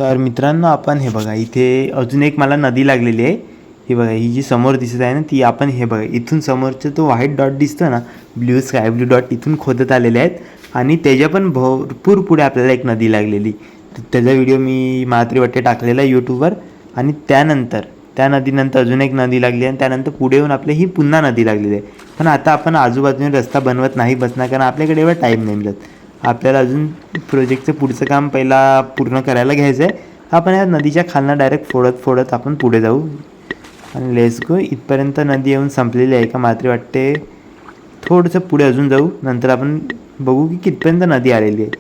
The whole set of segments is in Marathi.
तर मित्रांनो, आपण हे बघा, इथे अजून एक मला नदी लागलेली आहे. ही बघा, ही जी समोर दिसत आहे ना, ती आपण हे बघा इथून समोरचं तो व्हाईट डॉट दिसतो ना, ब्ल्यू स्काय ब्ल्यू डॉट, इथून खोदत आलेले आहेत आणि त्याच्या पण भरपूर पुढे आपल्याला एक नदी लागलेली. तर त्याचा व्हिडिओ मी मला वाटते टाकलेला आहे यूट्यूबवर. आणि त्यानंतर त्या नदीनंतर अजून एक नदी लागली आणि त्यानंतर पुढे येऊन आपल्या ही पुन्हा नदी लागलेली आहे. पण आता आपण आजूबाजूने रस्ता बनवत नाही बसणार, कारण आपल्याकडे एवढा टाईम नाही मिळत. आपल्याला अजून प्रोजेक्टचं पुढचं काम पहिला पूर्ण करायला घ्यायचं आहे. आपण या नदीच्या खालनं डायरेक्ट फोडत आपण पुढे जाऊ आणि लेट्स गो. इथपर्यंत नदी येऊन संपलेली आहे का मात्र वाटते. थोडंसं पुढे अजून जाऊ, नंतर आपण बघू की कितपर्यंत नदी आलेली आहे,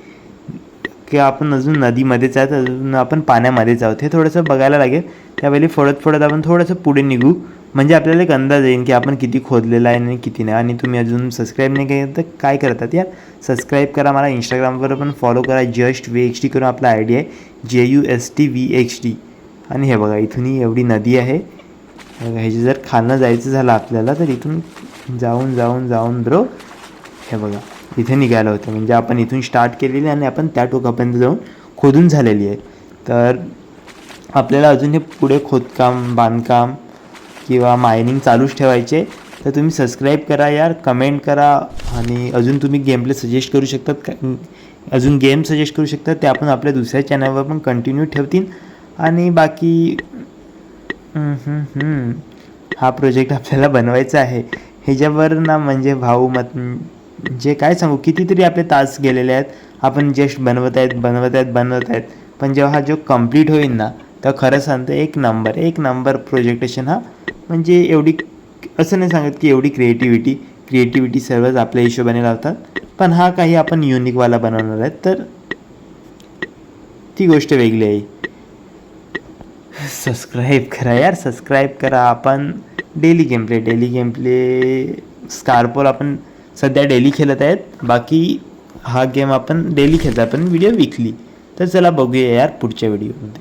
की आपण अजून नदीमध्येच आहोत, अजून आपण पाण्यामध्येच आहोत, हे थोडंसं बघायला लागेल. त्यावेळी फोडत आपण थोडंसं पुढे निघू, म्हणजे आपल्याला एक अंदाज येईल की आपण किती खोदलेलं आहे आणि किती नाही. आणि तुम्ही अजून सबस्क्राईब नाही केलं तर काय करतात यार, सबस्क्राईब करा. मला इंस्टाग्रामवर पण फॉलो करा, जस्ट VXD करून आपला ID आहे, JUSTVXD. आणि हे बघा, इथूनही एवढी नदी आहे. ह्याची जर खालनं जायचं झालं आपल्याला तर इथून जाऊन ब्रो हे बघा इथे निघायला होतं. म्हणजे आपण इथून स्टार्ट केलेली आणि आपण त्या टोकापर्यंत जाऊन खोदून झालेली आहे. तर आपल्याला अजून हे पुढे खोदकाम, बांधकाम किंवा मायनिंग चालूच ठेवायचे. तर तुम्ही सबस्क्राईब करा यार, कमेंट करा. आणि अजून तुम्ही गेमप्ले सजेस्ट करू शकतात का, अजून गेम सजेस्ट करू शकतात, ते आपण आपल्या दुसऱ्या चॅनलवर पण कंटिन्यू ठेवतील. आणि बाकी हा प्रोजेक्ट आपल्याला बनवायचा आहे. ह्याच्यावर ना म्हणजे भाऊ जे काय सांगू, कितीतरी आपले तास गेलेले आहेत. आपण जस्ट बनवत आहेत. पण जेव्हा हा जो कंप्लीट होईल ना, तर खरं सांगतो एक नंबर प्रोजेक्टेशन हा. म्हणजे एवढी असं नाही सांगत की एवढी क्रिएटिव्हिटी सर्वच आपल्या हिशोबाने लावतात, पण हा काही आपण युनिकवाला बनवणार आहेत, तर ती गोष्ट वेगळी आहे. सबस्क्राईब करा यार, सबस्क्राईब करा. आपण डेली गेमप्ले स्कारपोल आपण सध्या डेली खेळत आहेत. बाकी हा गेम आपण डेली खेळतो, आपण व्हिडिओ विकली. तर चला बघूया यार पुढच्या व्हिडिओमध्ये.